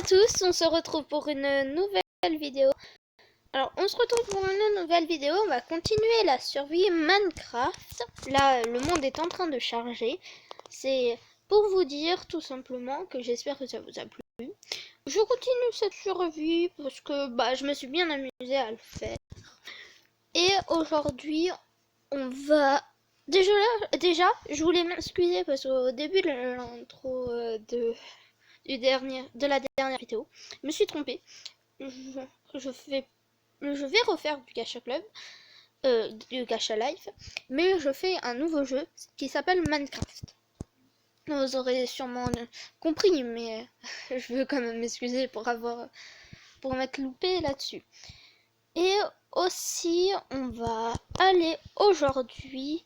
à tous, on se retrouve pour une nouvelle vidéo. Alors, on se retrouve pour une nouvelle vidéo, on va continuer la survie Minecraft. Là, le monde est en train de charger. C'est pour vous dire tout simplement que j'espère que ça vous a plu. Je continue cette survie parce que je me suis bien amusée à le faire. Et aujourd'hui, on va... Déjà, je voulais m'excuser parce qu'au début de l'intro de la dernière vidéo, je me suis trompée. Je vais refaire du Gacha Club, du Gacha Life, mais je fais un nouveau jeu qui s'appelle Minecraft. Vous aurez sûrement compris, mais je veux quand même m'excuser pour m'être loupé là-dessus. Et aussi, on va aller aujourd'hui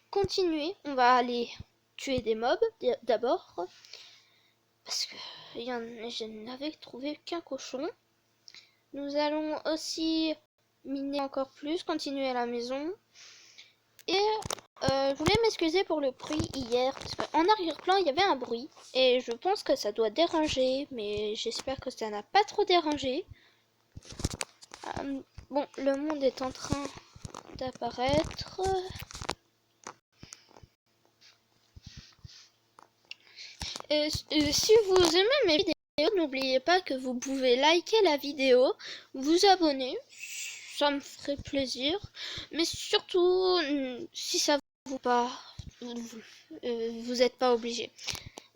continuer. On va aller tuer des mobs d'abord, parce que je n'avais trouvé qu'un cochon. Nous allons aussi miner encore plus, continuer à la maison. Et je voulais m'excuser pour le bruit hier, parce qu'en arrière-plan, il y avait un bruit. Et je pense que ça doit déranger, mais j'espère que ça n'a pas trop dérangé. Bon, le monde est en train d'apparaître. Si vous aimez mes vidéos, n'oubliez pas que vous pouvez liker la vidéo, vous abonner, ça me ferait plaisir. Mais surtout, si ça vous pas, vous n'êtes pas obligé.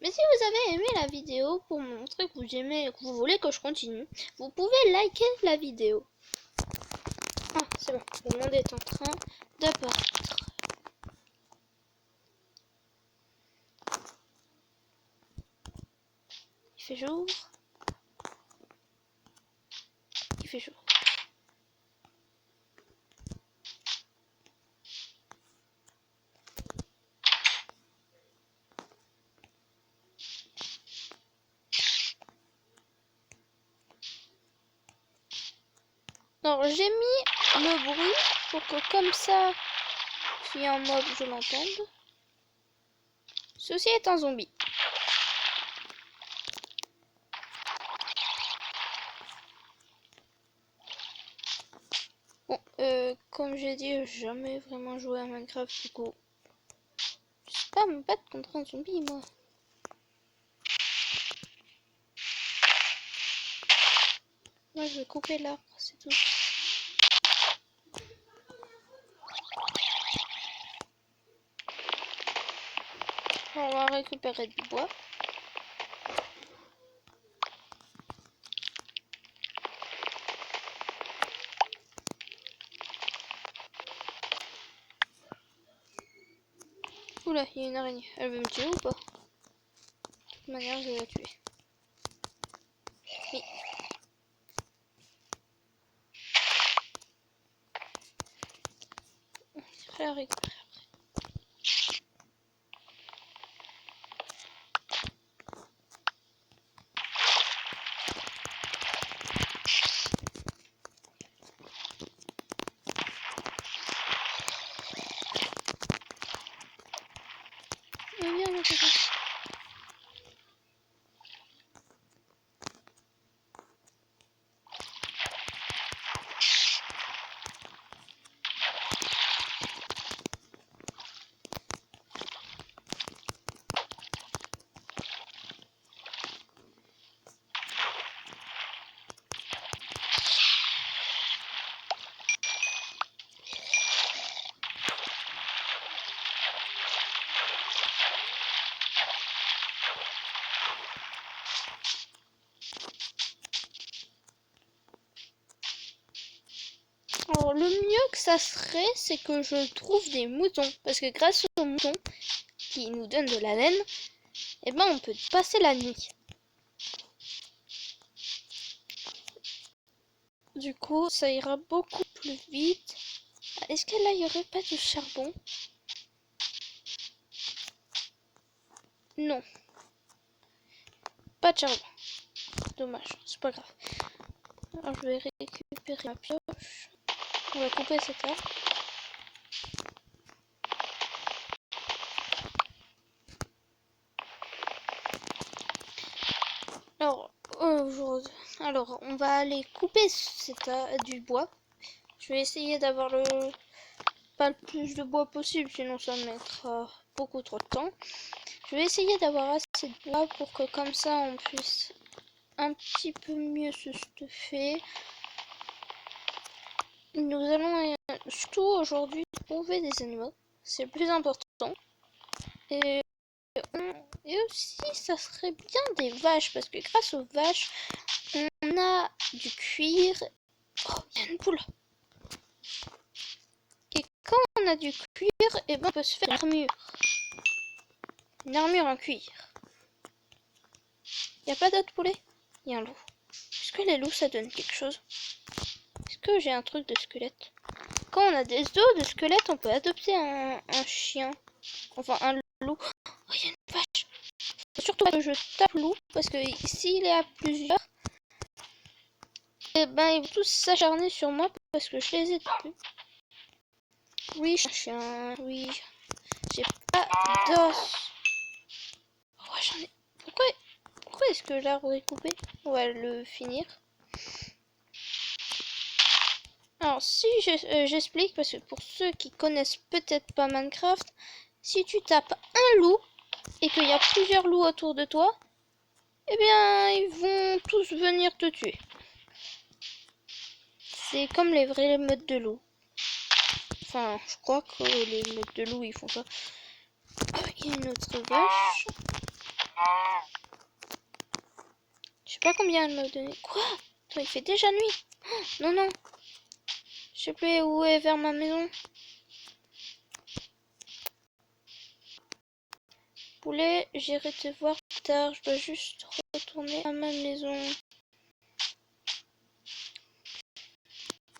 Mais si vous avez aimé la vidéo, pour montrer que vous aimez et que vous voulez que je continue, vous pouvez liker la vidéo. Ah, c'est bon, le monde est en train d'apparaître. Il fait jour. Il fait jour. Alors j'ai mis le bruit pour que comme ça, s'il y a un mob, je l'entende. Ceci est un zombie. Bon, comme j'ai dit, j'ai jamais vraiment joué à Minecraft, du coup, je sais pas me battre contre un zombie, moi. Moi, je vais couper l'arbre, c'est tout. On va récupérer du bois. Oula, il y a une araignée. Elle veut me tuer ou pas? De toute manière, je vais la tuer. Oui. Je vais la récupérer. Viens, mon copain. Alors, le mieux que ça serait, c'est que je trouve des moutons. Parce que grâce aux moutons, qui nous donnent de la laine, eh ben, on peut passer la nuit. Du coup, ça ira beaucoup plus vite. Est-ce que là, il n'y aurait pas du charbon? Non. Pas de charbon. Dommage, c'est pas grave. Alors, je vais récupérer ma pioche. On va couper cet arbre. Alors, Alors, on va aller couper du bois. Je vais essayer d'avoir pas le plus de bois possible, sinon ça mettra beaucoup trop de temps. Je vais essayer d'avoir assez de bois pour que comme ça on puisse un petit peu mieux se stuffer. Nous allons surtout aujourd'hui trouver des animaux, c'est le plus important. Et aussi ça serait bien des vaches, parce que grâce aux vaches on a du cuir. Oh, il y a une poule. Et quand on a du cuir, et ben on peut se faire une armure. Une armure en cuir. Y a pas d'autre poulet? Il y a un loup. Est-ce que les loups ça donne quelque chose? Est-ce que j'ai un truc de squelette? Quand on a des os de squelette, on peut adopter un chien. Enfin un loup. Oh, il y a une vache. Faut surtout pas que je tape loup, parce que s'il est à plusieurs, et ben ils vont tous s'acharner sur moi parce que je les ai tapés. Oui, je suis un chien. Oui. J'ai pas d'os. Oh, j'en ai. Pourquoi est-ce que l'arbre est coupé? On va le finir. Alors, si j'explique, parce que pour ceux qui connaissent peut-être pas Minecraft, si tu tapes un loup et qu'il y a plusieurs loups autour de toi, eh bien, ils vont tous venir te tuer. C'est comme les vraies meutes de loups. Enfin, je crois que les meutes de loups, ils font ça. Ah, il y a une autre vache. Je sais pas combien elle m'a donné. Quoi? Attends, il fait déjà nuit. Oh, non, non. Je sais plus où est vers ma maison. Poulet, j'irai te voir plus tard. Je dois juste retourner à ma maison.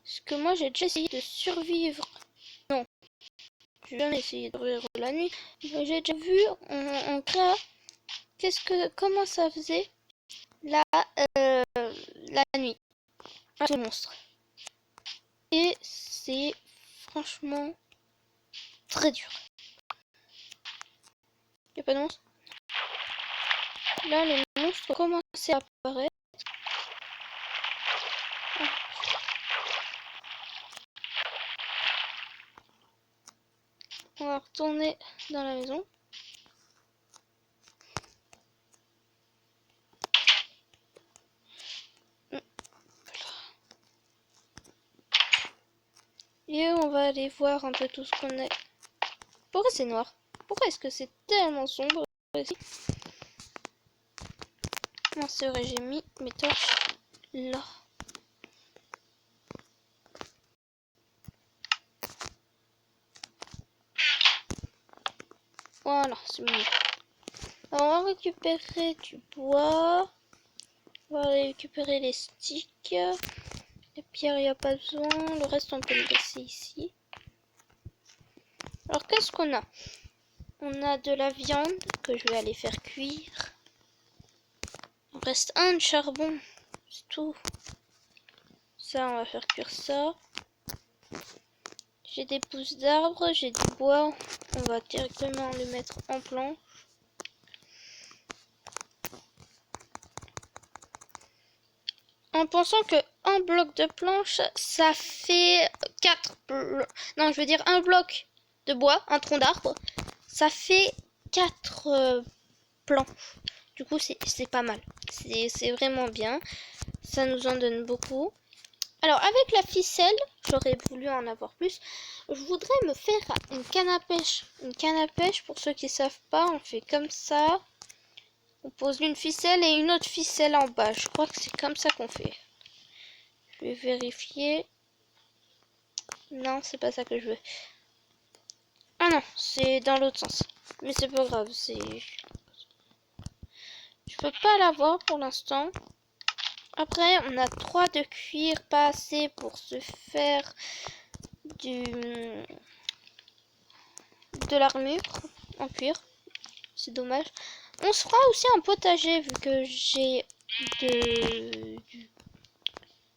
Parce que moi, j'ai déjà essayé de survivre. Non. J'ai jamais essayé de survivre la nuit. Mais j'ai déjà vu en cas comment ça faisait la nuit. Un monstre. Et c'est franchement très dur. Y'a pas de monstre? Là, les monstres commencent à apparaître. On va retourner dans la maison. Et on va aller voir un peu tout ce qu'on a. Pourquoi c'est noir? Pourquoi est-ce que c'est tellement sombre ici? Moi, c'est vrai, j'ai mis mes torches là. Voilà, c'est mieux. Alors, on va récupérer du bois. On va récupérer les sticks. Les pierres, il n'y a pas besoin. Le reste, on peut le laisser ici. Alors, qu'est-ce qu'on a? On a de la viande que je vais aller faire cuire. Il reste un de charbon. C'est tout. Ça, on va faire cuire ça. J'ai des pousses d'arbres, j'ai du bois. On va directement le mettre en planche. En pensant que un bloc de planche, ça fait 4... Non, je veux dire un bloc de bois, un tronc d'arbre, ça fait 4 planches. Du coup, c'est pas mal. C'est vraiment bien. Ça nous en donne beaucoup. Alors, avec la ficelle, j'aurais voulu en avoir plus. Je voudrais me faire une canne à pêche. Une canne à pêche, pour ceux qui ne savent pas, on fait comme ça. On pose une ficelle et une autre ficelle en bas. Je crois que c'est comme ça qu'on fait. Je vais vérifier. Non, c'est pas ça que je veux. Ah non, c'est dans l'autre sens. Mais c'est pas grave, je peux pas l'avoir pour l'instant. Après, on a 3 de cuir, pas assez pour se faire de l'armure en cuir. C'est dommage. On se fera aussi un potager vu que j'ai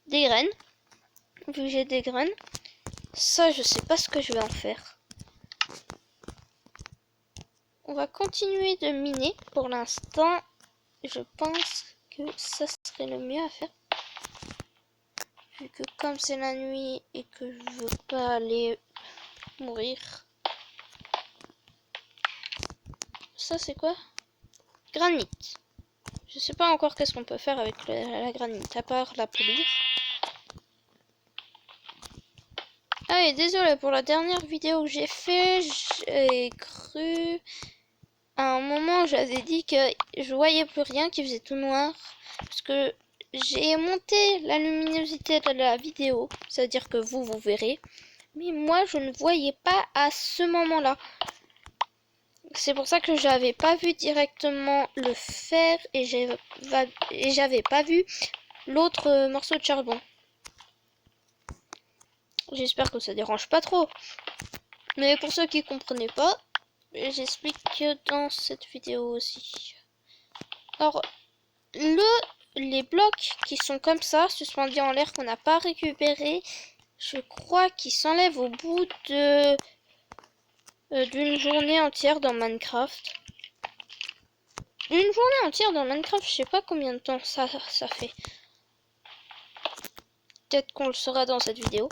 des graines. Vu que j'ai des graines. Ça, je sais pas ce que je vais en faire. On va continuer de miner. Pour l'instant, je pense que ça serait le mieux à faire. Vu que comme c'est la nuit et que je veux pas aller mourir. Ça c'est quoi? Granit. Je sais pas encore qu'est-ce qu'on peut faire avec la granit, à part la polir. Ah et désolé pour la dernière vidéo que j'ai fait, j'ai cru... À un moment j'avais dit que je voyais plus rien, qu'il faisait tout noir. Parce que j'ai monté la luminosité de la vidéo, ça veut dire que vous verrez. Mais moi je ne voyais pas à ce moment-là. C'est pour ça que j'avais pas vu directement le fer et j'avais pas vu l'autre morceau de charbon. J'espère que ça dérange pas trop. Mais pour ceux qui comprenaient pas, j'explique dans cette vidéo aussi. Alors, les blocs qui sont comme ça, suspendus en l'air qu'on n'a pas récupéré, je crois qu'ils s'enlèvent au bout de d'une journée entière dans Minecraft. Une journée entière dans Minecraft, je sais pas combien de temps ça fait. Peut-être qu'on le saura dans cette vidéo.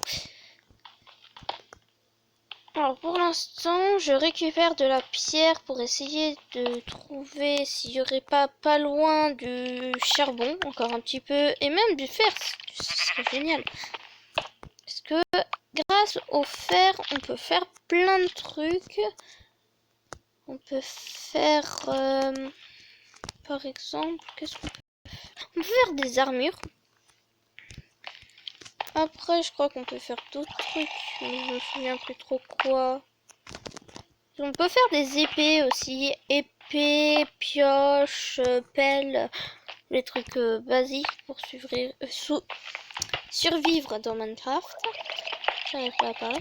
Alors pour l'instant, je récupère de la pierre pour essayer de trouver s'il y aurait pas loin du charbon, encore un petit peu, et même du fer, ce serait génial. Parce que grâce au fer, on peut faire plein de trucs. On peut faire, par exemple, qu'est-ce qu'on peut faire? On peut faire des armures. Après, je crois qu'on peut faire d'autres trucs, mais je me souviens plus trop quoi. On peut faire des épées aussi, épées, pioches, pelles, les trucs basiques pour survivre dans Minecraft. J'arrive pas à parler.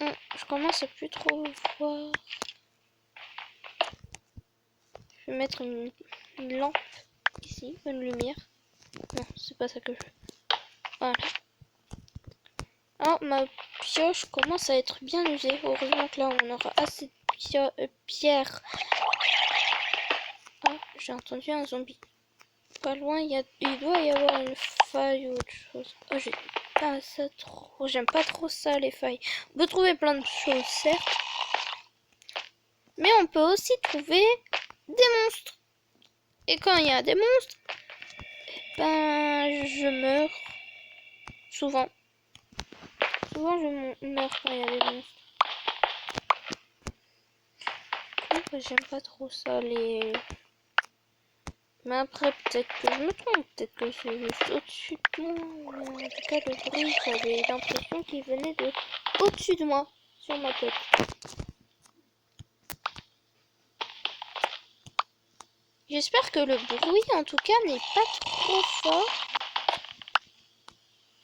Je commence à plus trop voir. Je vais mettre une lampe ici, une lumière. Non, c'est pas ça que je veux. Voilà. Alors, ma pioche commence à être bien usée. Heureusement que là, on aura assez de pierre. Ah, j'ai entendu un zombie. Pas loin, il doit y avoir une faille ou autre chose. Oh, j'aime pas trop ça, les failles. On peut trouver plein de choses, certes. Mais on peut aussi trouver des monstres. Et quand il y a des monstres, ben, je meurs. Souvent. Souvent, je meurs quand il y a des monstres. J'aime pas trop ça, les... Mais après, peut-être que je me trompe. Peut-être que c'est juste au-dessus de moi. Mais en tout cas, le bruit, j'avais l'impression qu'il venait de au-dessus de moi, sur ma tête. J'espère que le bruit, en tout cas, n'est pas trop fort.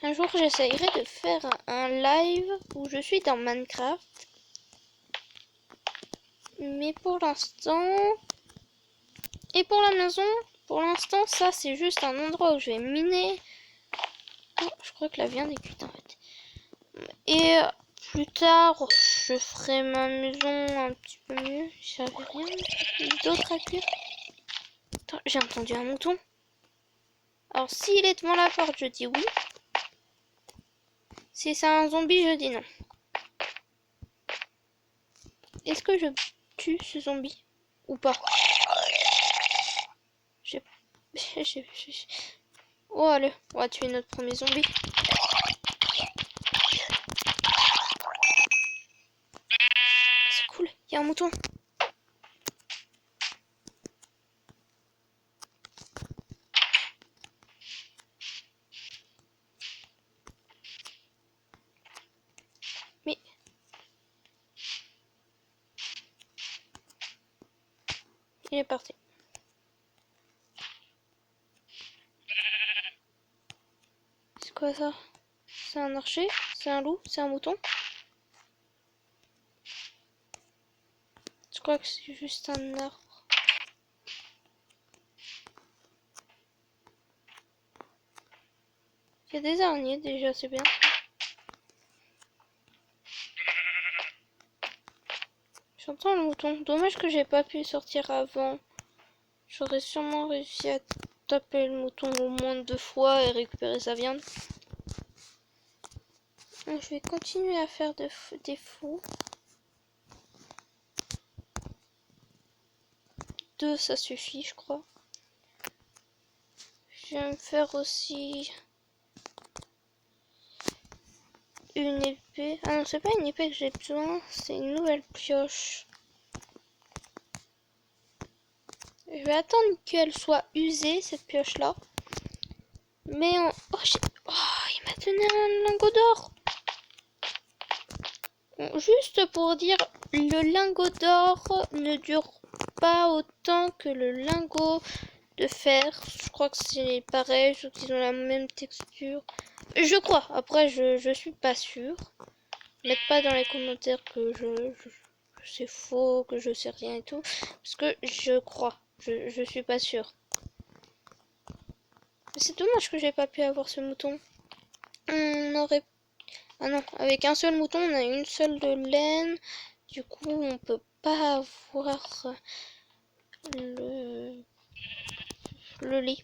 Un jour, j'essayerai de faire un live où je suis dans Minecraft. Mais pour l'instant... Et pour la maison, pour l'instant, ça, c'est juste un endroit où je vais miner. Oh, je crois que la viande est cuite, en fait. Et plus tard, je ferai ma maison un petit peu mieux. J'avais rien d'autre à dire. Attends, j'ai entendu un mouton. Alors, s'il est devant la porte, je dis oui. Si c'est un zombie, je dis non. Est-ce que je tue ce zombie ou pas? Oh, allez, on va tuer notre premier zombie. C'est cool, il y a un mouton. Mais... il est parti. C'est quoi ça? C'est un archer? C'est un loup? C'est un mouton? Je crois que c'est juste un arbre. Il y a des araignées déjà, c'est bien. J'entends le mouton. Dommage que j'ai pas pu sortir avant. J'aurais sûrement réussi à taper le mouton au moins 2 fois et récupérer sa viande. Je vais continuer à faire des fous. 2, ça suffit, je crois. Je vais me faire aussi une épée. Ah non, c'est pas une épée que j'ai besoin, c'est une nouvelle pioche. Je vais attendre qu'elle soit usée, cette pioche-là. Mais on... Oh, il m'a donné un lingot d'or. Bon, juste pour dire, le lingot d'or ne dure pas autant que le lingot de fer. Je crois que c'est pareil, je crois qu'ils ont la même texture. Je crois, après je suis pas sûre. Mettez pas dans les commentaires que c'est faux, que je sais rien et tout. Parce que je crois, je suis pas sûre. C'est dommage que j'ai pas pu avoir ce mouton. On aurait... Ah non, avec un seul mouton, on a une seule de laine. Du coup, on peut pas avoir le lait.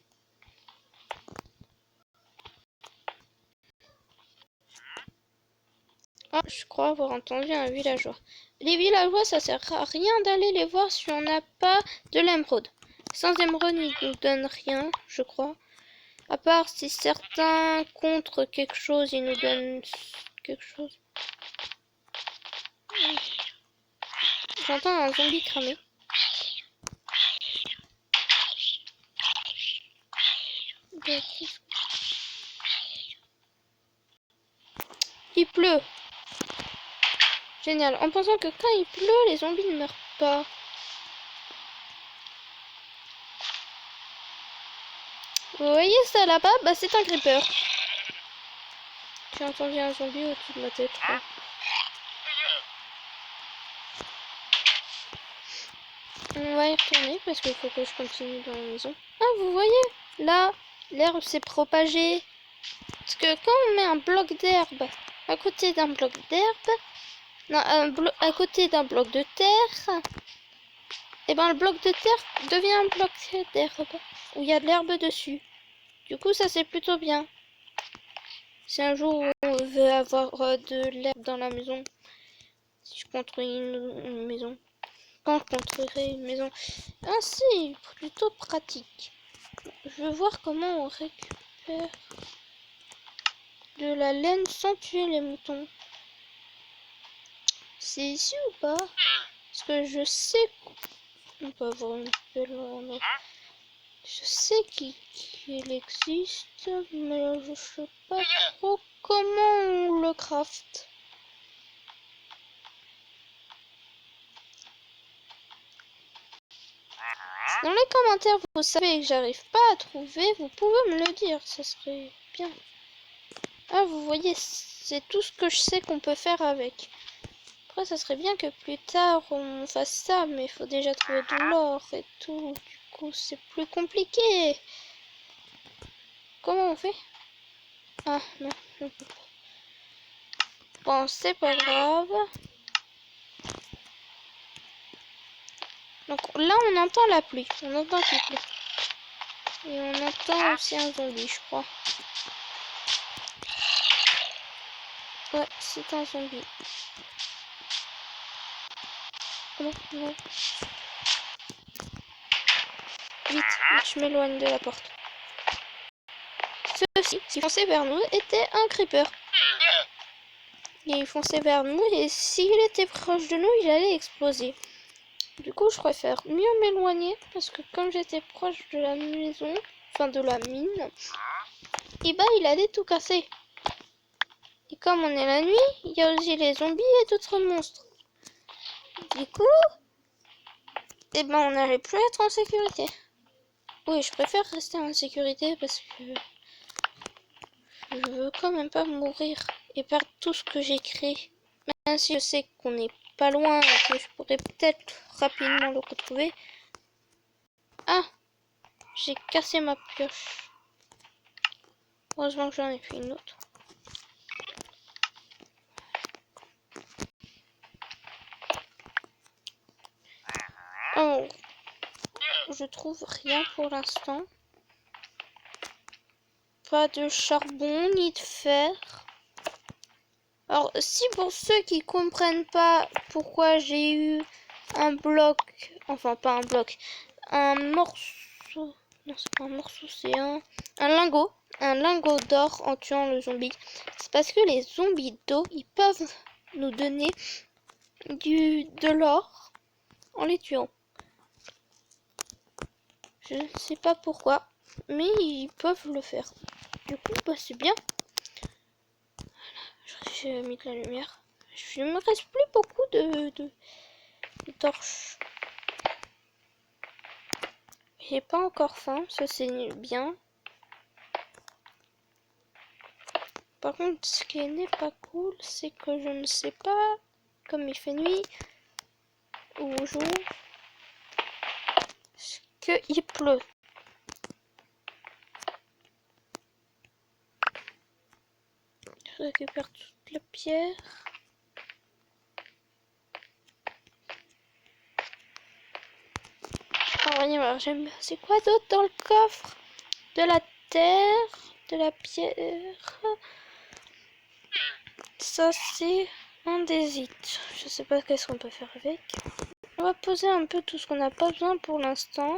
Ah, je crois avoir entendu un villageois. Les villageois, ça sert à rien d'aller les voir si on n'a pas de l'émeraude. Sans émeraude, ils nous donnent rien, je crois. À part si certains contre quelque chose, ils nous donnent quelque chose. J'entends un zombie cramer. Il pleut. Génial. En pensant que quand il pleut, les zombies ne meurent pas. Vous voyez ça là-bas? Bah c'est un creeper. J'ai entendu un zombie au-dessus de ma tête. Quoi. On va y retourner parce qu'il faut que je continue dans la maison. Ah, vous voyez? Là, l'herbe s'est propagée. Parce que quand on met un bloc d'herbe à côté d'un bloc d'herbe, non, à côté d'un bloc de terre, et ben le bloc de terre devient un bloc d'herbe où il y a de l'herbe dessus. Du coup, ça c'est plutôt bien. Si un jour on veut avoir de l'herbe dans la maison, si je construis une maison, quand je construirai une maison, ainsi plutôt pratique. Je veux voir comment on récupère de la laine sans tuer les moutons. C'est ici ou pas? Parce que je sais qu'on peut avoir une pelle en or. Je sais qu'il existe, mais je sais pas trop comment on le craft. Dans les commentaires, vous savez que j'arrive pas à trouver, vous pouvez me le dire, ça serait bien. Ah, vous voyez, c'est tout ce que je sais qu'on peut faire avec. Après, ça serait bien que plus tard on fasse ça, mais il faut déjà trouver de l'or et tout. Du coup, c'est plus compliqué. Comment on fait? Ah, non, je peux pas. Bon, c'est pas grave. Donc là, on entend la pluie. On entend qu'il pleut. Et on entend aussi un zombie, je crois. Ouais, c'est un zombie. Non, non. Vite, je m'éloigne de la porte. Ceux-ci, qui fonçaient vers nous, étaient un creeper. Il fonçait vers nous et s'il était proche de nous, il allait exploser. Du coup, je préfère mieux m'éloigner parce que comme j'étais proche de la maison, enfin de la mine, et bah il allait tout casser. Et comme on est la nuit, il y a aussi les zombies et d'autres monstres. Du coup, et ben on n'allait plus être en sécurité. Oui, je préfère rester en sécurité parce que je veux quand même pas mourir et perdre tout ce que j'ai créé. Même si je sais qu'on n'est pas loin et que je pourrais peut-être rapidement le retrouver. Ah, j'ai cassé ma pioche. Heureusement que j'en ai fait une autre. Oh, je trouve rien pour l'instant. Pas de charbon ni de fer. Alors, si pour ceux qui comprennent pas pourquoi j'ai eu un bloc, enfin pas un bloc, un morceau, non c'est pas un morceau, c'est un lingot d'or en tuant le zombie, c'est parce que les zombies d'eau, ils peuvent nous donner de l'or en les tuant. Je ne sais pas pourquoi, mais ils peuvent le faire. Du coup, bah, c'est bien. J'ai mis de la lumière. Il me reste plus beaucoup de torches. J'ai pas encore faim, ça c'est bien. Par contre, ce qui n'est pas cool, c'est que je ne sais pas, comme il fait nuit ou jour, qu'il pleut. Je récupère toute la pierre. Alors, j'aime. C'est quoi d'autre dans le coffre? De la terre, de la pierre. Ça, c'est un andésite. Je sais pas qu'est-ce qu'on peut faire avec. On va poser un peu tout ce qu'on n'a pas besoin pour l'instant.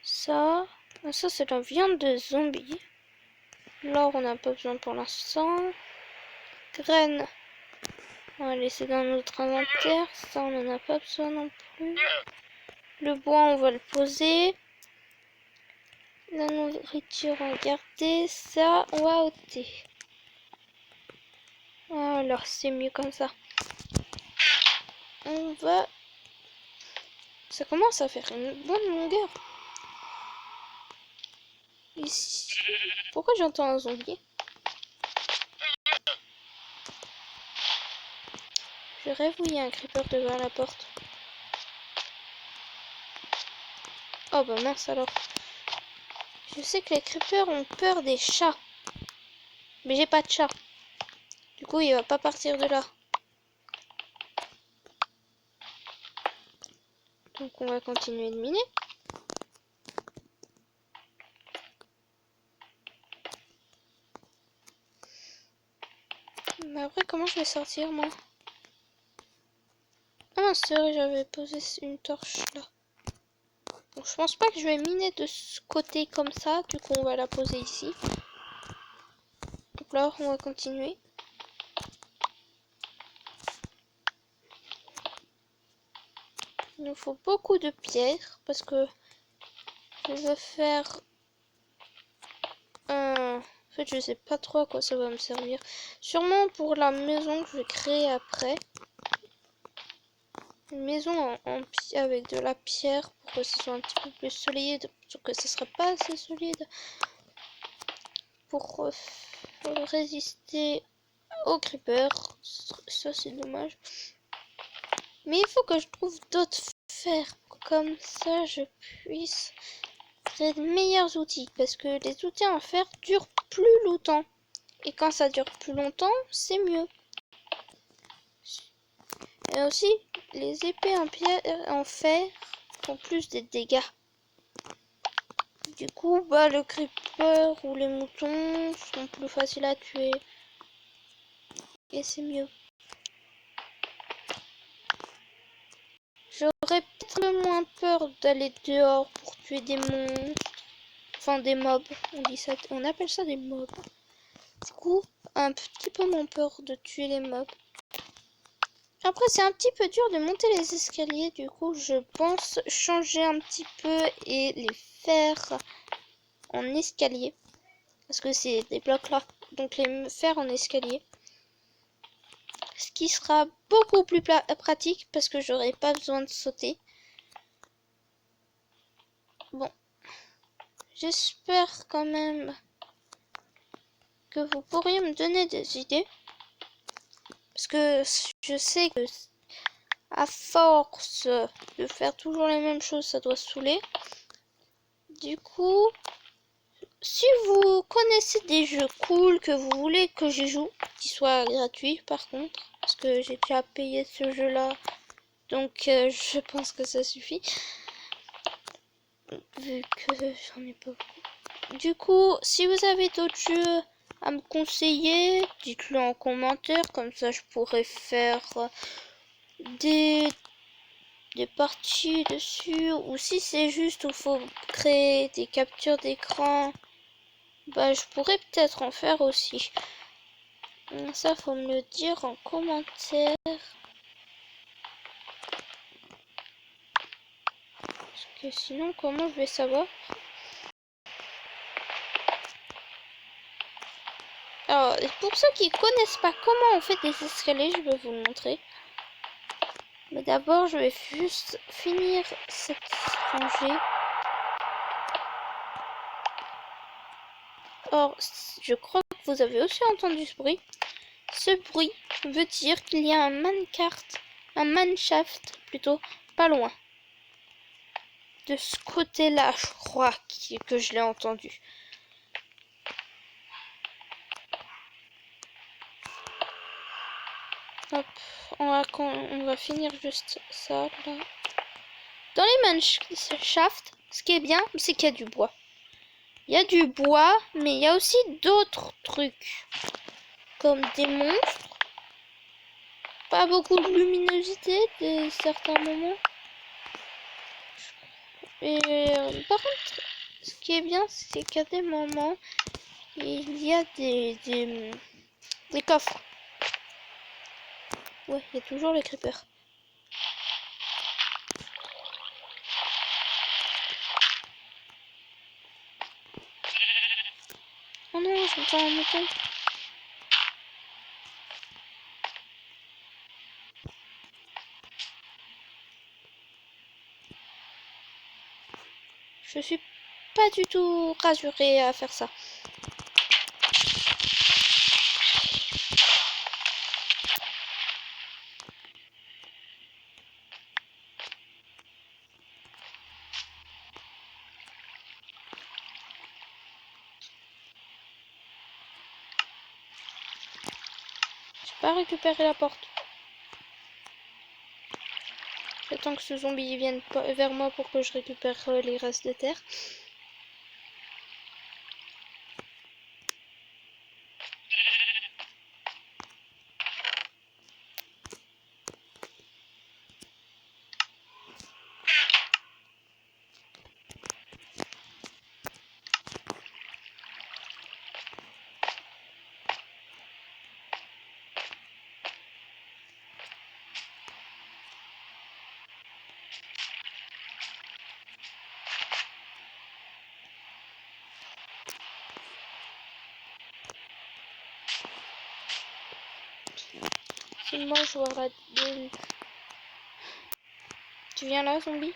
Ça c'est la viande de zombie. L'or, on n'a pas besoin pour l'instant. Graines, on va laisser dans notre inventaire. Ça, on n'en a pas besoin non plus. Le bois, on va le poser. La nourriture, on va garder. Ça, on va ôter. Alors, c'est mieux comme ça. On va... Ça commence à faire une bonne longueur. Ici. Pourquoi j'entends un zombie? Je rêve où il y a un creeper devant la porte. Oh bah mince alors. Je sais que les creepers ont peur des chats. Mais j'ai pas de chat. Du coup, il va pas partir de là. Donc on va continuer de miner. Mais après, comment je vais sortir, moi? Ah, c'est vrai, j'avais posé une torche là. Donc je pense pas que je vais miner de ce côté comme ça. Du coup, on va la poser ici. Donc là, on va continuer. Il nous faut beaucoup de pierres parce que je veux faire un... En fait, je sais pas trop à quoi ça va me servir. Sûrement pour la maison que je vais créer après. Une maison avec de la pierre pour que ce soit un petit peu plus solide. Sauf que ce sera pas assez solide pour résister aux creepers. Ça, c'est dommage. Mais il faut que je trouve d'autres fers. Comme ça, je puisse créer de meilleurs outils. Parce que les outils en fer durent plus longtemps. Et quand ça dure plus longtemps, c'est mieux. Et aussi, les épées en fer font plus de dégâts. Du coup, bah, le creeper ou les moutons sont plus faciles à tuer. Et c'est mieux. J'aurais peut-être moins peur d'aller dehors pour tuer des monstres. Enfin, des mobs. On appelle ça des mobs. Du coup, un petit peu moins peur de tuer les mobs. Après, c'est un petit peu dur de monter les escaliers. Du coup, je pense changer un petit peu et les faire en escalier. Parce que c'est des blocs là. Donc, les faire en escalier. Ce qui sera beaucoup plus pratique parce que j'aurai pas besoin de sauter. Bon. J'espère quand même que vous pourriez me donner des idées. Parce que je sais que à force de faire toujours les mêmes choses, ça doit saouler. Du coup, si vous connaissez des jeux cool que vous voulez que je joue, qui soient gratuits par contre, parce que j'ai déjà payé ce jeu là, donc je pense que ça suffit. vu que j'en ai pas beaucoup. Du coup, si vous avez d'autres jeux à me conseiller, dites-le en commentaire, comme ça je pourrais faire des, des parties dessus. Ou si c'est juste où il faut créer des captures d'écran, bah je pourrais peut-être en faire aussi. Ça, faut me le dire en commentaire. Parce que sinon, comment je vais savoir? Alors, pour ceux qui connaissent pas comment on fait des escaliers, je vais vous le montrer. Mais d'abord, je vais juste finir cette rangée. Or, je crois que vous avez aussi entendu ce bruit. Ce bruit veut dire qu'il y a un manshaft plutôt, pas loin. De ce côté-là, je crois que je l'ai entendu. Hop, on va finir juste ça, là. Dans les manshafts, ce qui est bien, c'est qu'il y a du bois. Il y a du bois, mais il y a aussi d'autres trucs. Comme des monstres. Pas beaucoup de luminosité de certains moments. Et par contre, ce qui est bien, c'est qu'à des moments, il y a des coffres. Ouais, il y a toujours les creepers. Oh non, j'entends un mouton. Je suis pas du tout rassurée à faire ça. J'ai pas récupéré la porte. J'attends que ce zombie vienne vers moi pour que je récupère les restes de terre. Si moi je vois rater... Tu viens là, zombie?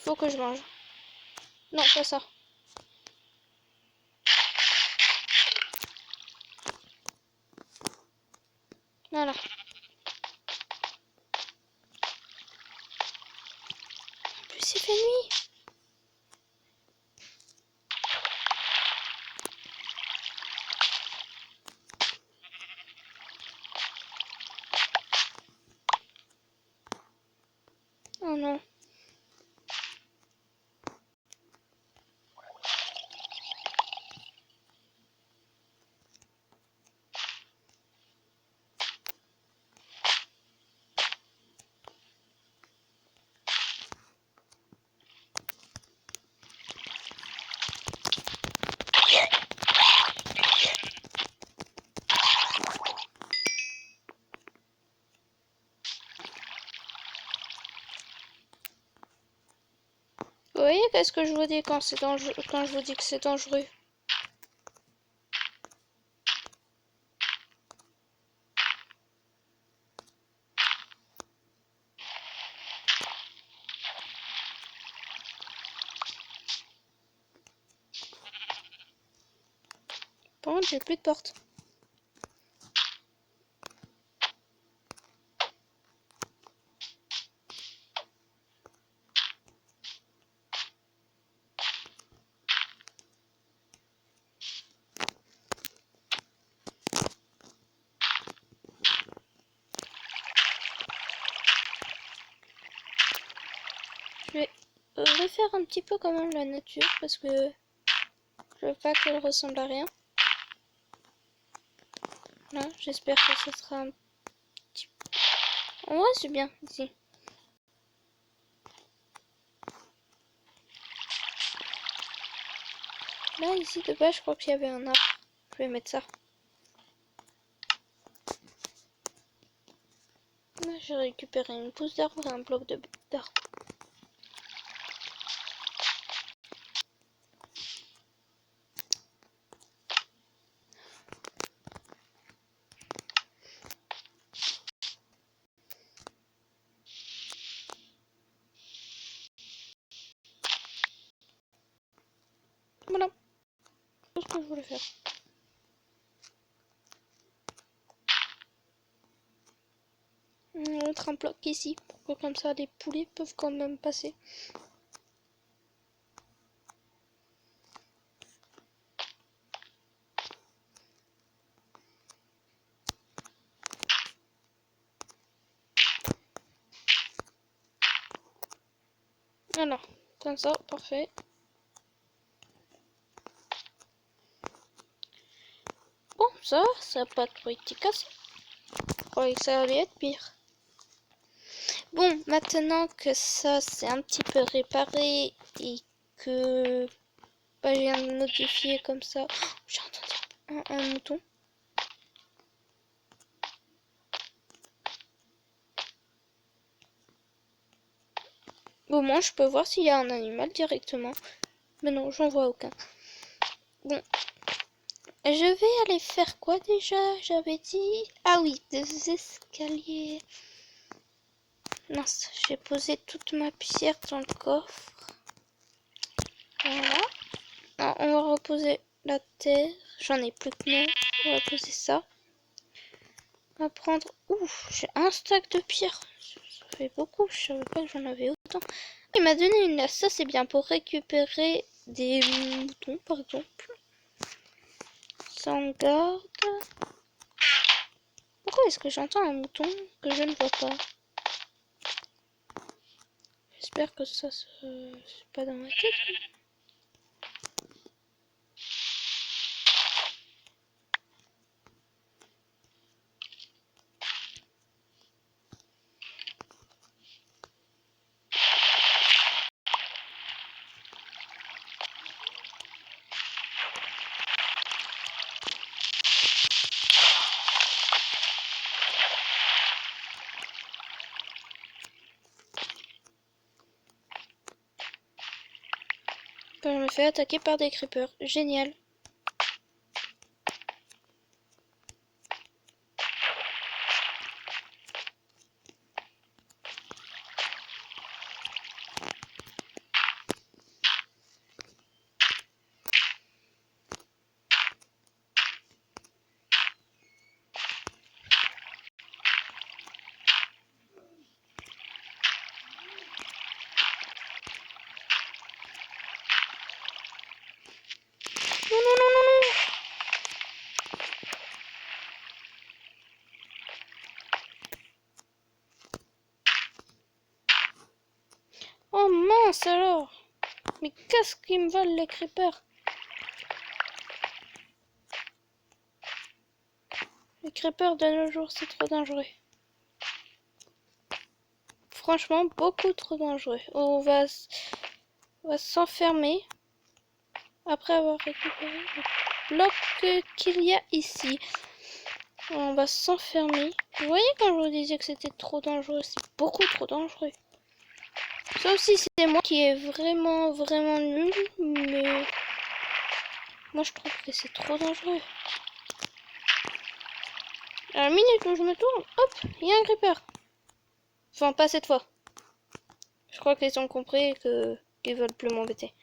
Faut que je mange. Non, pas ça. Voilà. En plus, il fait nuit. Oh non. Vous voyez qu'est-ce que je vous dis quand c'est dangereux, quand je vous dis que c'est dangereux? j'ai plus de porte. Je vais refaire un petit peu quand même la nature parce que je veux pas qu'elle ressemble à rien. Là, j'espère que ce sera un petit peu... En vrai, c'est bien ici. Là, ici, de bas, je crois qu'il y avait un arbre. Je vais mettre ça. Là, j'ai récupéré une pousse d'arbre et un bloc d'arbre. Voilà, tout ce que je voulais faire. On va mettre un bloc ici, pour que comme ça les poulets peuvent quand même passer. Voilà, comme ça, parfait. Bon, ça n'a pas trop été cassé. Je croyais que ça allait être pire. Bon, maintenant que ça c'est un petit peu réparé et que bah, je viens de modifier comme ça. Oh, j'ai entendu un mouton. Au moins, je peux voir s'il y a un animal directement. Mais non, j'en vois aucun. Bon. Je vais aller faire quoi déjà? J'avais dit... Ah oui, des escaliers. Mince, j'ai posé toute ma pierre dans le coffre. Voilà. Alors, on va reposer la terre. J'en ai plus que non. On va poser ça. On va prendre... Ouf, j'ai un stack de pierres. Ça fait beaucoup, je savais pas que j'en avais autant. Il m'a donné une lasse, ça c'est bien pour récupérer des moutons par exemple. Ça en garde. Pourquoi est-ce que j'entends un mouton que je ne vois pas? J'espère que ça c'est pas dans ma tête. Je me fais attaquer par des creepers. Génial. Non, non, non, non, non. Oh mince alors. Mais qu'est-ce qu'ils me volent les creepers? Les creepers de nos jours, c'est trop dangereux. Franchement, beaucoup trop dangereux. On va s'enfermer après avoir récupéré le bloc qu'il y a ici. On va s'enfermer. Vous voyez quand je vous disais que c'était trop dangereux, c'est beaucoup trop dangereux. Sauf si c'est moi qui est vraiment nul, mais moi je trouve que c'est trop dangereux. À la minute où je me tourne, hop, il y a un creeper. Enfin, pas cette fois. Je crois qu'ils ont compris qu'ils veulent plus m'embêter.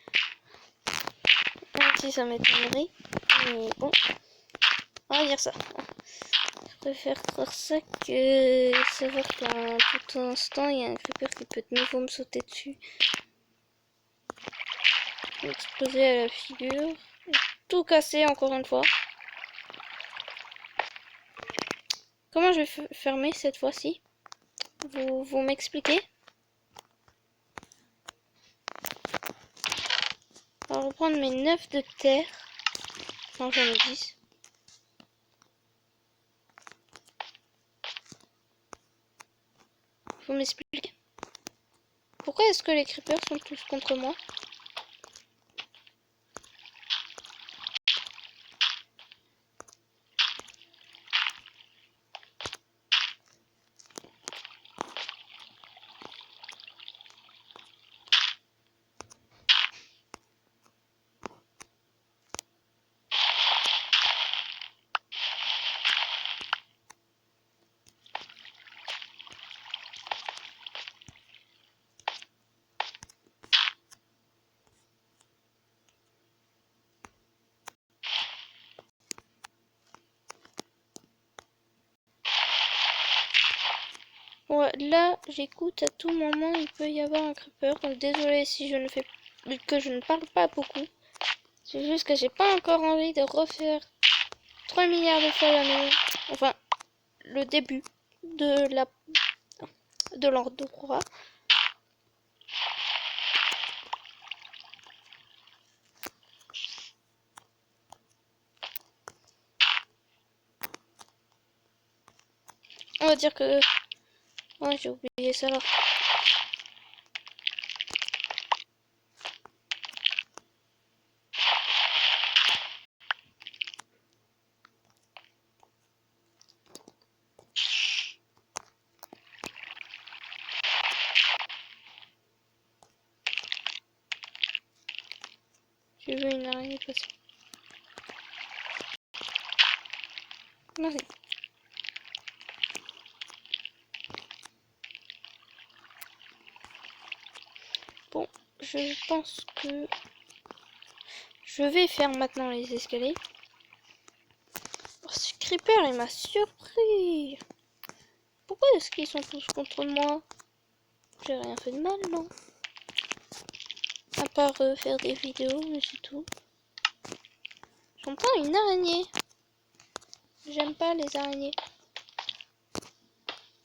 Même si ça m'étonnerait. Mais bon. On va dire ça. Je préfère croire ça que savoir qu'en tout instant, il y a un creeper qui peut de nouveau me sauter dessus. Exploser à la figure. Tout casser encore une fois. Comment je vais fermer cette fois-ci? Vous m'expliquez? On va reprendre mes 9 de terre. Non, j'en ai 10. Vous m'expliquez? Pourquoi est-ce que les creepers sont tous contre moi? Ouais, là, j'écoute à tout moment, il peut y avoir un creeper. Donc désolé si je ne fais que je ne parle pas beaucoup. C'est juste que j'ai pas encore envie de refaire 3 milliards de fois la maison. Enfin, le début de l'endroit. On va dire que... Ouais, j'ai oublié ça là. J'ai vu une araignée passer. Merci. Bon, je pense que je vais faire maintenant les escaliers. Oh, ce creeper, il m'a surpris. Pourquoi est-ce qu'ils sont tous contre moi? J'ai rien fait de mal, non? À part faire des vidéos, mais c'est tout. J'entends une araignée. J'aime pas les araignées.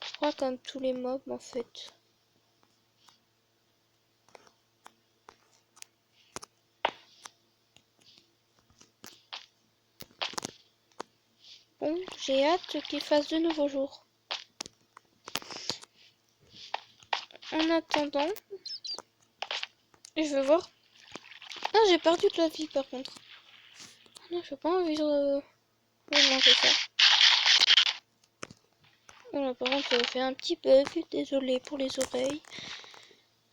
Je crois comme tous les mobs en fait. Bon, j'ai hâte qu'il fasse de nouveaux jours. En attendant, je veux voir. Ah, j'ai perdu de la vie par contre. Ah non, j'ai pas envie de manger ça. Voilà, par contre, ça fait un petit bug. Désolé pour les oreilles.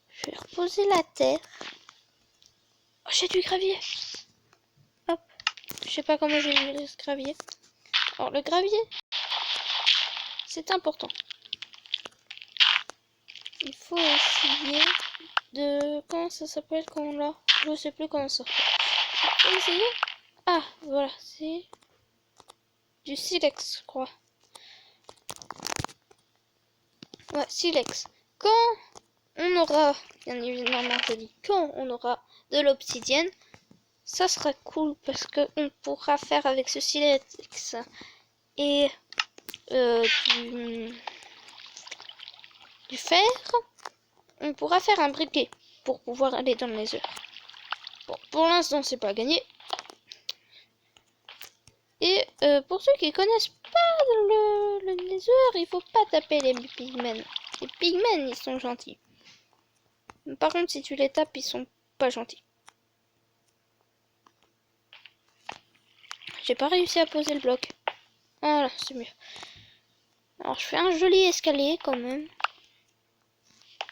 Je vais reposer la terre. Oh, j'ai du gravier. Hop. Je sais pas comment j'ai eu ce gravier. Alors, le gravier, c'est important. Il faut essayer de... Comment ça s'appelle quand on l'a? Je sais plus comment ça s'appelle. Il faut essayer. Ah, voilà, c'est du silex, je crois. Ouais, silex. Quand on aura, bien évidemment, je dis quand on aura de l'obsidienne, ça sera cool parce que on pourra faire avec ce silex et du fer, on pourra faire un briquet pour pouvoir aller dans les heures. Bon, pour l'instant, c'est pas gagné. Et pour ceux qui connaissent pas le Nether, il faut pas taper les pigmen. Les pigmen, ils sont gentils. Par contre, si tu les tapes, ils sont pas gentils. J'ai pas réussi à poser le bloc. Voilà, c'est mieux. Alors, je fais un joli escalier quand même.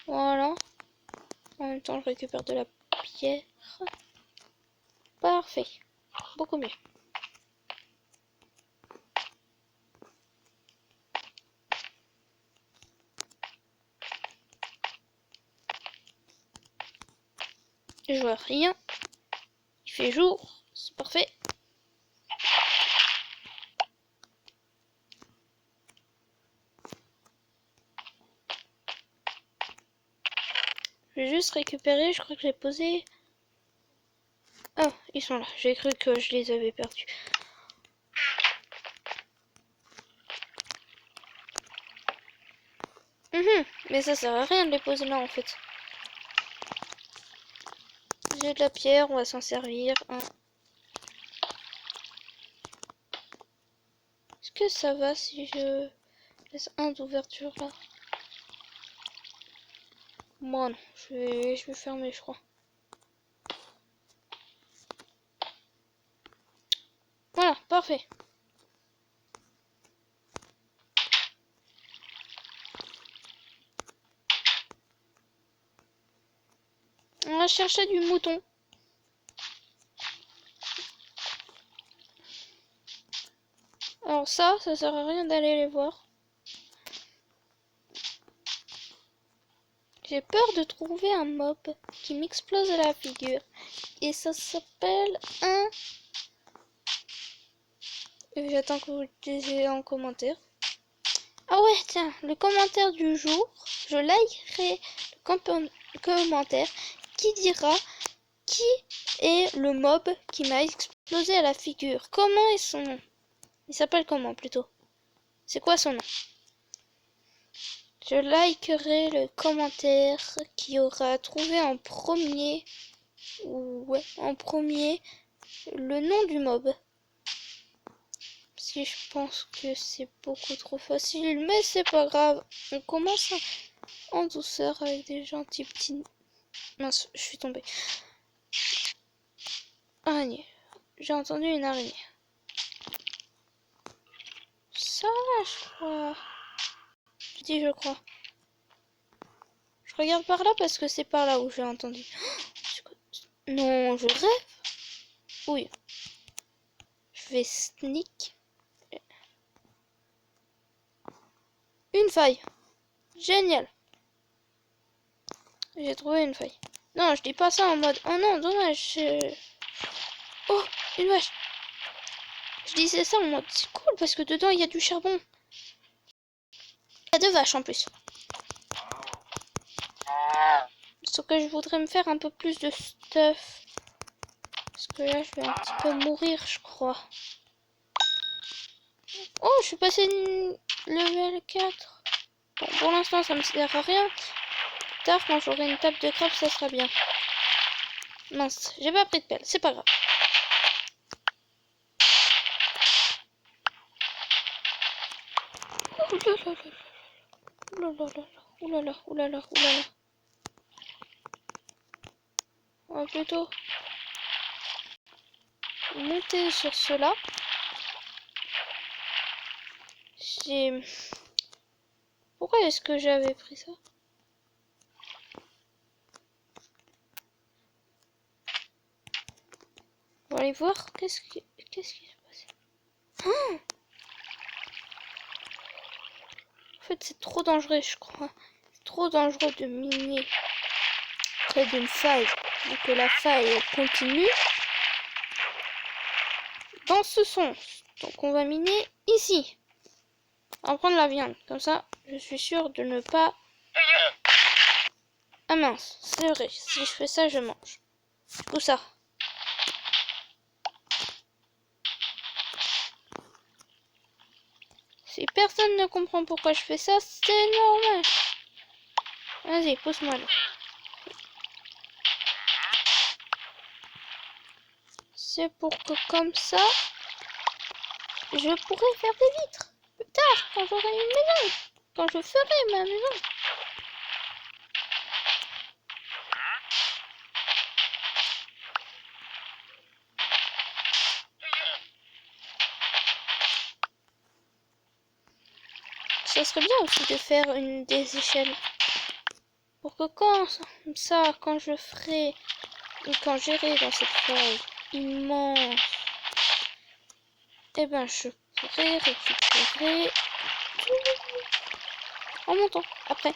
Voilà. En même temps, je récupère de la pierre. Parfait. Beaucoup mieux. Je vois rien. Il fait jour. C'est parfait. vais juste récupérer, je crois que j'ai posé... Ah, ils sont là. J'ai cru que je les avais perdus. Mais ça sert à rien de les poser là en fait. J'ai de la pierre, on va s'en servir. Est-ce que ça va si je laisse un d'ouverture là? Moi non, je vais fermer je crois. Voilà, parfait. On va chercher du mouton. Alors ça sert à rien d'aller les voir. J'ai peur de trouver un mob qui m'explose à la figure. Et ça s'appelle un... J'attends que vous le disiez en commentaire. Ah ouais, tiens, le commentaire du jour, je likerai le commentaire qui dira qui est le mob qui m'a explosé à la figure. Comment est son nom? Il s'appelle comment plutôt? C'est quoi son nom? Je likerai le commentaire qui aura trouvé en premier, ouais, en premier, le nom du mob. Si je pense que c'est beaucoup trop facile, mais c'est pas grave. On commence en douceur avec des gentils petits... Mince, je suis tombée. Araignée. J'ai entendu une araignée. Ça va, je crois. Je dis je crois. Je regarde par là parce que c'est par là où j'ai entendu. Non, je rêve. Oui. Je vais sneak. Une faille. Génial. J'ai trouvé une faille. Non, je dis pas ça en mode... Oh non, dommage. Oh, une vache. Je disais ça en mode... C'est cool parce que dedans, il y a du charbon. Il y a deux vaches en plus. Sauf que je voudrais me faire un peu plus de stuff. Parce que là, je vais un petit peu mourir, je crois. Oh, je suis passé level 4. Bon, pour l'instant, ça me sert à rien. Plus tard, quand j'aurai une table de crabe, ça sera bien. Mince, j'ai pas pris de pelle, c'est pas grave. Oulala, oulala. On va plutôt monter sur cela. Pourquoi est-ce que j'avais pris ça? On va aller voir qu'est-ce qui se passe. Oh, en fait, c'est trop dangereux, je crois. C'est trop dangereux de miner près d'une faille. Et que la faille elle continue dans ce sens. Donc on va miner ici. On va prendre la viande. Comme ça, je suis sûre de ne pas... Ah mince, c'est vrai. Si je fais ça, je mange. Où ça? Si personne ne comprend pourquoi je fais ça, c'est normal. Vas-y, pousse-moi là. C'est pour que comme ça, je pourrai faire des vitres. Plus tard, quand j'aurai une maison. Quand je ferai ma maison. Ça serait bien aussi de faire des échelles. Pour que quand je ferai, ou quand j'irai dans cette feuille immense, eh ben je pourrai récupérer tout en montant après.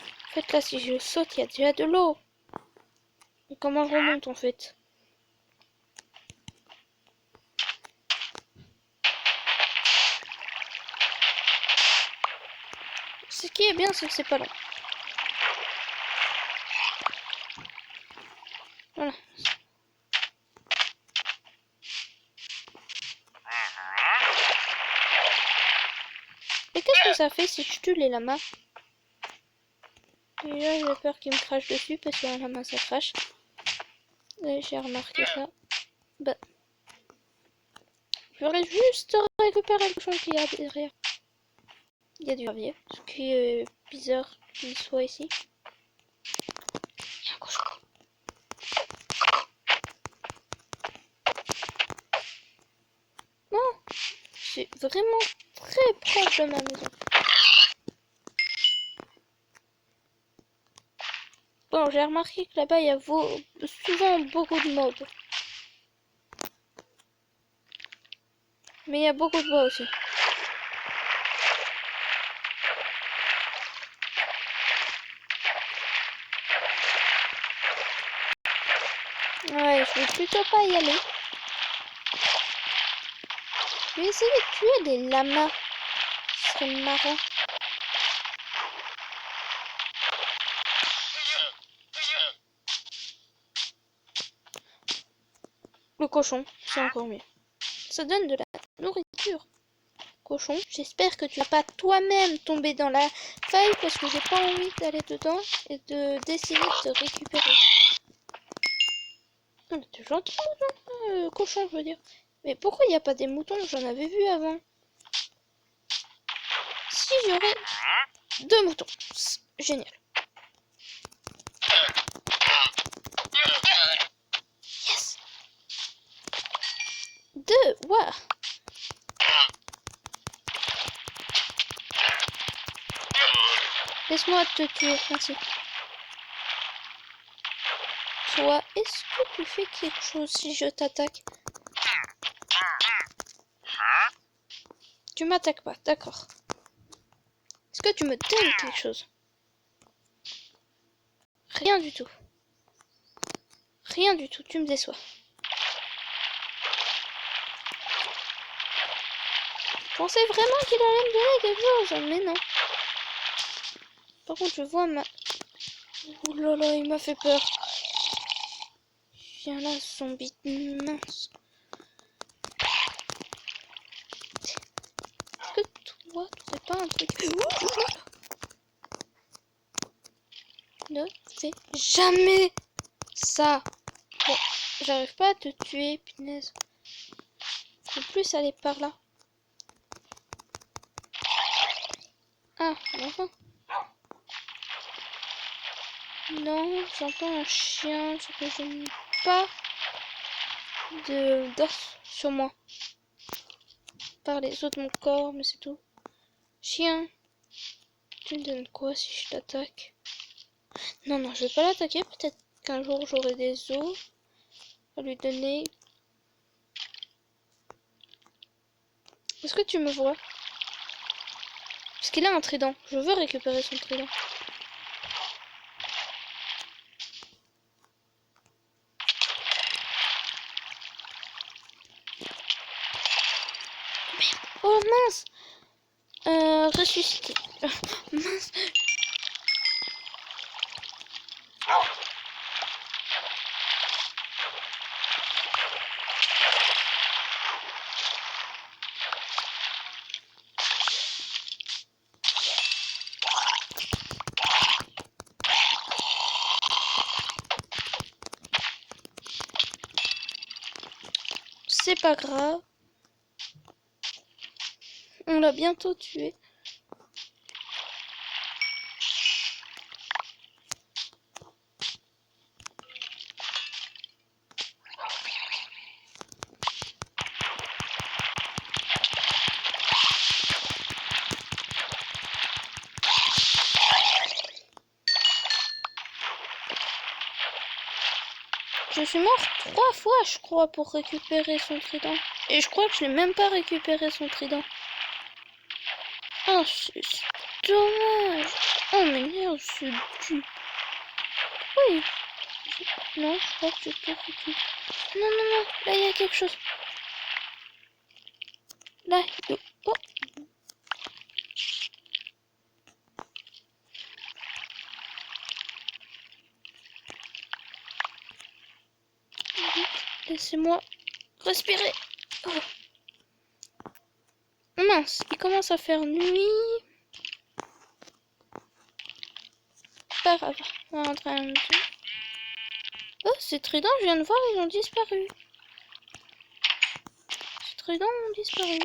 En fait là si je saute il y a déjà de l'eau. Et comment je remonte en fait? Ce qui est bien, c'est que c'est pas long. Voilà. Et qu'est-ce que ça fait si je tue les lamas? Déjà, j'ai peur qu'ils me crachent dessus parce qu'un lama ça crache. J'ai remarqué ça. Bah. Je voudrais juste récupérer le cochon qu'il y a derrière. Il y a du gravier. Ce qui est bizarre qu'il soit ici. Il y a un cochon. Non, c'est vraiment très proche de ma maison. Bon, j'ai remarqué que là-bas, il y a souvent beaucoup de mobs. Mais il y a beaucoup de bois aussi. Ouais, je vais plutôt pas y aller. Je vais essayer de tuer des lamas. Ce serait marrant. Le cochon, c'est encore mieux. Ça donne de la nourriture. Cochon, j'espère que tu vas pas toi-même tomber dans la faille parce que j'ai pas envie d'aller dedans et d'essayer de te récupérer. Oh, mais t'es gentil, cochon, je veux dire. Mais pourquoi il n'y a pas des moutons? J'en avais vu avant. Si j'aurais 2 moutons. Génial. Yes. 2, waouh. Laisse-moi te tuer, merci. Toi, est-ce que tu fais quelque chose si je t'attaque? Tu m'attaques pas, d'accord. Est-ce que tu me donnes quelque chose? Rien du tout. Rien du tout, tu me déçois. Je pensais vraiment qu'il allait me donner quelque chose, mais non. Par contre, je vois ma... Ouh là là, il m'a fait peur. Viens là, zombie mince. Est-ce que toi, tu fais pas un truc? Ne fais jamais ça. Bon, j'arrive pas à te tuer, punaise. Je peux plus aller par là. Ah, enfin. Non, j'entends un chien, ce que je n'ai pas d'os sur moi. Par les os de mon corps, mais c'est tout. Chien, tu me donnes quoi si je t'attaque? Non, non, je vais pas l'attaquer. Peut-être qu'un jour j'aurai des os à lui donner. Est-ce que tu me vois? Parce qu'il a un trident. Je veux récupérer son trident. Oh mince! Ressuscité. Mince. C'est pas grave. On l'a bientôt tué. Je suis mort 3 fois, je crois, pour récupérer son trident. Et je crois que je n'ai même pas récupéré son trident. Oh, c'est dommage. Oh, mais merde, je suis... Oui. Non, je crois que je peux récupérer. Non, non, non, là, il y a quelque chose. Là, oh. Laissez-moi respirer. Oh. Mince, il commence à faire nuit. Pas grave, on va rentrer à la maison. Oh, ces tridents, je viens de voir, ils ont disparu. Ces tridents ont disparu.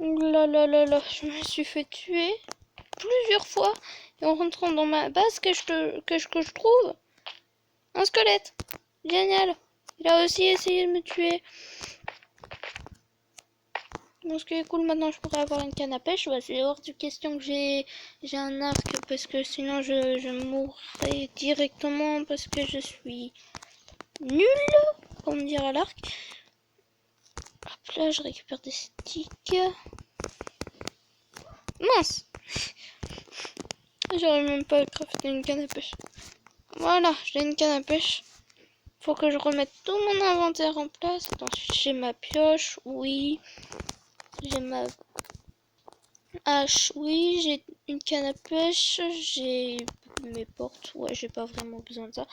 Là là là là, je me suis fait tuer plusieurs fois. Et en rentrant dans ma base, que je trouve un squelette. Génial. Il a aussi essayé de me tuer. Bon, ce qui est cool, maintenant je pourrais avoir une canne à pêche. Bah, c'est hors de question que j'ai un arc, parce que sinon je mourrais directement parce que je suis nulle, comme dire à l'arc. Hop là, je récupère des sticks. Mince. J'aurais même pas crafté une canne à pêche. Voilà, j'ai une canne à pêche. Faut que je remette tout mon inventaire en place. Ensuite, j'ai ma pioche, oui. J'ai ma hache, oui. J'ai une canne à pêche. J'ai mes portes. Ouais, j'ai pas vraiment besoin de ça.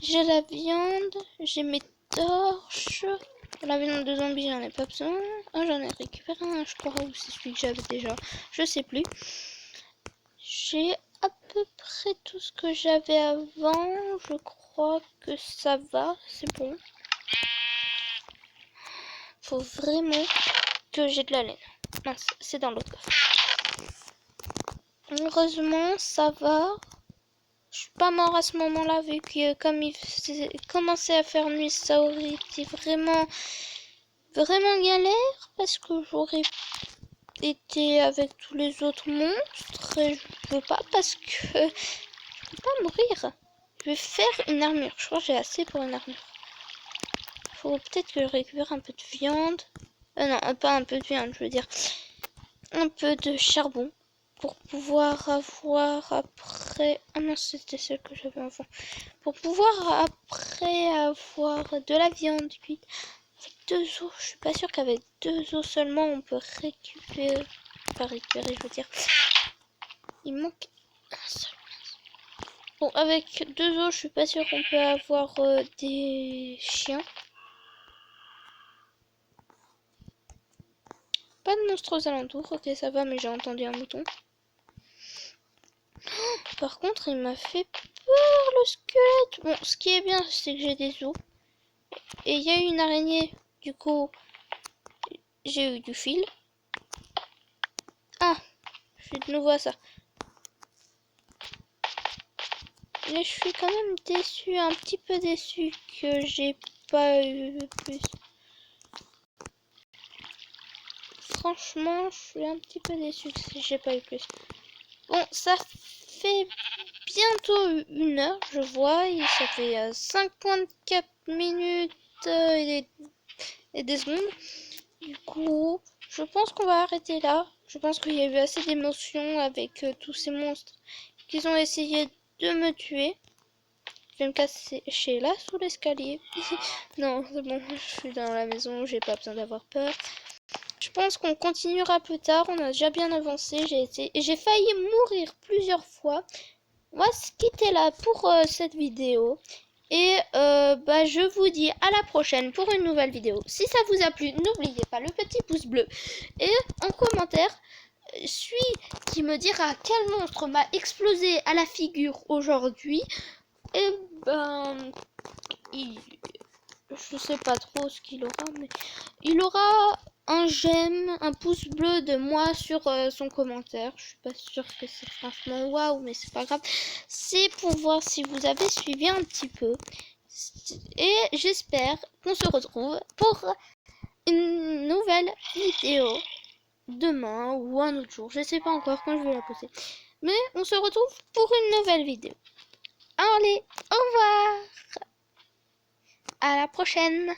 J'ai la viande. J'ai mes torches. La viande de zombie, j'en ai pas besoin. Ah, j'en ai récupéré un, je crois. Ou c'est celui que j'avais déjà. Je sais plus. J'ai à peu près tout ce que j'avais avant. Je crois que ça va. C'est bon. Faut vraiment que j'ai de la laine. Mince, c'est dans l'autre coffre. Heureusement, ça va. Je suis pas mort à ce moment-là, vu que comme il commençait à faire nuit, ça aurait été vraiment galère, parce que j'aurais été avec tous les autres monstres, et je veux pas, parce que je peux pas mourir. Je vais faire une armure. Je crois que j'ai assez pour une armure. Faut peut-être que je récupère un peu de viande. Non, pas un peu de viande, je veux dire un peu de charbon pour pouvoir avoir après... Ah non, c'était celle que j'avais avant. Pour pouvoir après avoir de la viande cuite avec 2 os. Je suis pas sûre qu'avec 2 os seulement on peut récupérer... Pas récupérer, je veux dire. Il manque un seul. Bon, avec 2 os, je suis pas sûre qu'on peut avoir des chiens. Pas de monstres aux alentours, ok ça va, mais j'ai entendu un mouton. Par contre, il m'a fait peur le squelette. Bon, ce qui est bien, c'est que j'ai des os. Et il y a eu une araignée, du coup, j'ai eu du fil. Ah, je suis de nouveau à ça. Mais je suis quand même déçue, un petit peu déçue que j'ai pas eu plus. Franchement, je suis un petit peu déçue que j'ai pas eu plus. Bon, ça fait bientôt 1 heure, je vois. Et ça fait 54 minutes et des secondes. Du coup, je pense qu'on va arrêter là. Je pense qu'il y a eu assez d'émotions avec tous ces monstres qui ont essayé de me tuer. Je vais me cacher là sous l'escalier. Non, c'est bon, je suis dans la maison, j'ai pas besoin d'avoir peur. Je pense qu'on continuera plus tard, on a déjà bien avancé. J'ai failli mourir plusieurs fois. On va se quitter là pour cette vidéo. Et je vous dis à la prochaine pour une nouvelle vidéo. Si ça vous a plu, n'oubliez pas le petit pouce bleu. Et en commentaire, celui qui me dira quel monstre m'a explosé à la figure aujourd'hui. Et je sais pas trop ce qu'il aura, mais il aura un j'aime, un pouce bleu de moi sur son commentaire. Je suis pas sûre que c'est franchement waouh, mais c'est pas grave. C'est pour voir si vous avez suivi un petit peu. Et j'espère qu'on se retrouve pour une nouvelle vidéo demain ou un autre jour. Je sais pas encore quand je vais la poster. Mais on se retrouve pour une nouvelle vidéo. Allez, au revoir. À la prochaine.